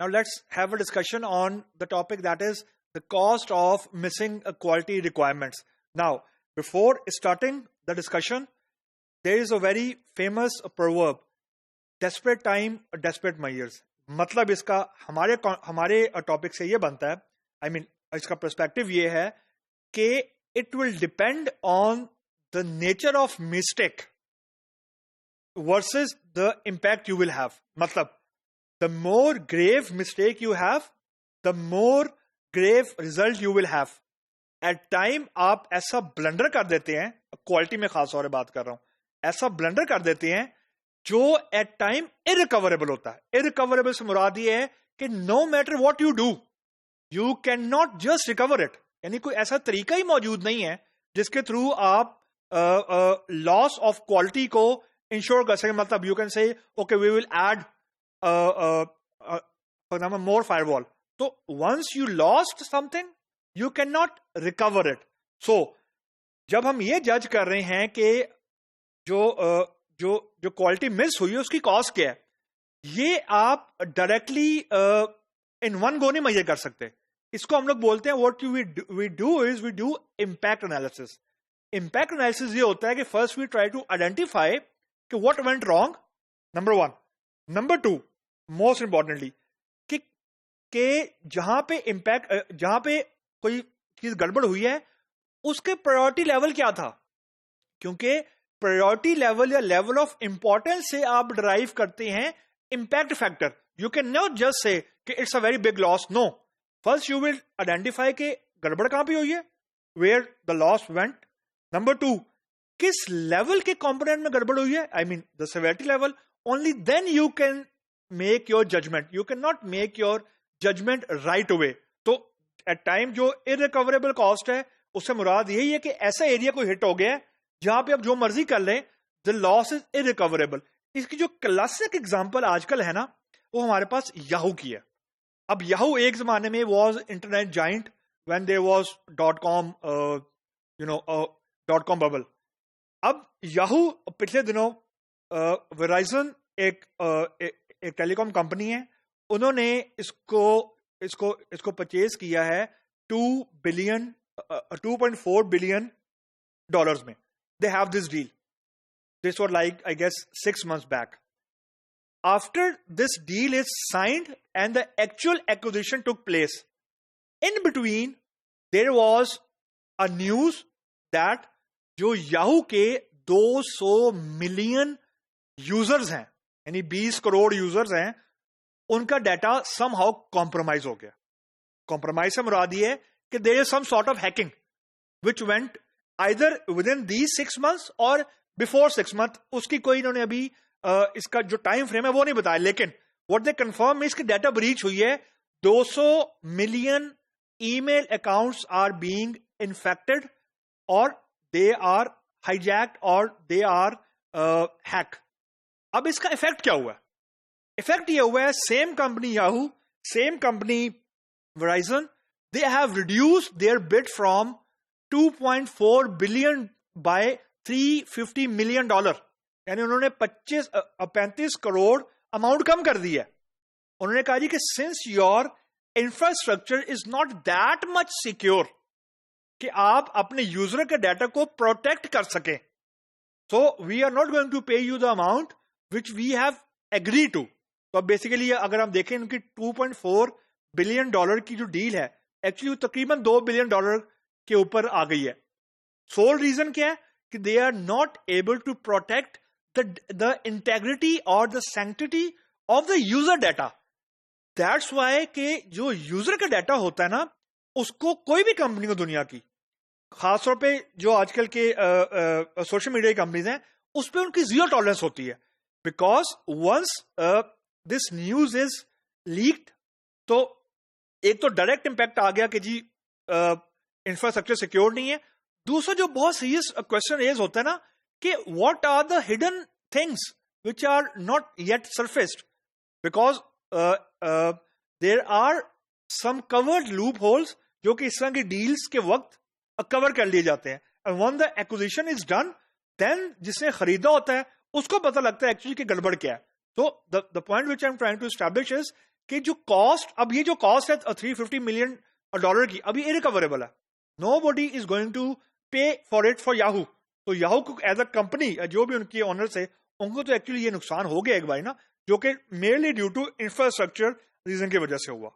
Now let's have a discussion on the topic that is the cost of missing quality requirements. Now, before starting the discussion, there is a very famous proverb, desperate time, desperate measures. मतलब इसका हमारे topic से ये बनता है, I mean, इसका perspective ये है कि it will depend on the nature of mistake versus the impact you will have. मतलब the more grave mistake you have, the more grave result you will have. At time आप ऐसा blunder कर देते हैं, quality में खास तौर पे बात कर रहा हूं, ऐसा ब्लंडर कर देते हैं जो एट टाइम इरिकवरेबल होता है. इरिकवरेबल से मुराद ये है कि no matter what you do, you can not just recover it. यानी कोई ऐसा तरीका ही मौजूद नहीं है जिसके थ्रू आप लॉस ऑफ क्वालिटी को इंश्योर कर सकें. मतलब you can say okay we will add more firewall. तो once you lost something you can not recover it. So जब हम ये जज कर रहे हैं कि जो क्वालिटी मिस हुई है उसकी कॉस्ट क्या है, ये आप डायरेक्टली इन वन गो नहीं मेजर कर सकते. इसको हम लोग बोलते हैं what we do impact analysis. Impact analysis ये होता है कि first we try to identify कि what went wrong, number one. Number two, most importantly, कि जहां पे कोई चीज गड़बड़ हुई है उसके प्रायोरिटी लेवल क्या था. क्योंकि प्रायोरिटी लेवल या लेवल ऑफ इंपॉर्टेंस से आप डिराइव करते हैं impact factor. You can not just say कि it's a very big loss. No, first you will identify कि गड़बड़ कहां पे हुई है, where the loss went. Number two, किस लेवल के कंपोनेंट में गड़बड़ हुई है, I mean the severity level. Only then you can make your judgement. You can not make your judgement right away. तो एट टाइम जो इरिकवरेबल कॉस्ट है उससे मुराद यही है कि ऐसा एरिया कोई हिट हो गया है जहां पे आप जो मर्जी कर लें, द लॉस इज इरिकवरेबल. इसकी जो क्लासिक एग्जांपल आजकल है ना, वो हमारे पास याहू की है. अब याहू एक जमाने में was internet giant when there was .com .com bubble. अब याहू पिछले दिनों वेराइजन एक टेलीकॉम कंपनी है, उन्होंने इसको परचेज किया है 2.4 बिलियन डॉलर्स में. They have this deal. This was like, I guess, 6 months back. After this deal is signed and the actual acquisition took place, in between, there was a news that जो Yahoo के 200 million users हैं, यानी 20 crore users हैं, उनका data somehow compromise हो गया. Compromise से मुराद ये है कि there is some sort of hacking which went either within these 6 months or before 6 months. उसकी कोई इन्होंने अभी इसका जो टाइम फ्रेम है वो नहीं बताया, लेकिन what they confirm is कि डाटा ब्रीच हुई है. 200 million email accounts are being infected और दे आर हाईजैक्ड और दे आर हैक. अब इसका इफेक्ट क्या हुआ है? इफेक्ट ये हुआ है, same company Yahoo, same company Verizon, they have reduced their bid from 2.4 billion by 350 million dollar. यानी उन्होंने 35 करोड़ अमाउंट कम कर दी है. उन्होंने कहा जी कि since your infrastructure is not that much secure कि आप अपने यूजर के डाटा को प्रोटेक्ट कर सकें, so we are not going to pay you the amount which we have agree to. तो बेसिकली अगर हम देखें उनकी 2.4 बिलियन डॉलर की जो डील है, एक्चुअली तकरीबन 2 बिलियन डॉलर के ऊपर आ गई है. सोल रीजन क्या है कि they are not able to protect the integrity और the sanctity of the user data. That's why कि जो यूजर का डाटा होता है ना, उसको कोई भी कंपनी को दुनिया की, खासतौर पे जो आजकल के सोशल मीडिया की कंपनीज हैं, उस पर उनकी जीरो टॉलरेंस होती है. Because once this news is leaked, तो एक तो डायरेक्ट इंपैक्ट आ गया कि जी इंफ्रास्ट्रक्चर सिक्योर नहीं है. दूसरा जो बहुत सीरियस क्वेश्चन रेज होता है ना कि what are the hidden things which are not yet surfaced, because there are some covered loop holes जो कि इस तरह की डील्स के वक्त कवर कर लिए जाते हैं. And once the acquisition is done, then जिसने खरीदा होता है उसको पता लगता है एक्चुअली कि गड़बड़ क्या है. तो the point which I am trying to establish is कि जो कॉस्ट, अब ये जो कॉस्ट है $350 मिलियन की, अभी इरिकवरेबल है. Nobody is going to pay for it for Yahoo. तो याहू को एज अ कंपनी, जो भी उनके ओनर्स है, उनको तो एक्चुअली ये नुकसान हो गया एक बार ना, जो कि mainly due to infrastructure reason की वजह से हुआ.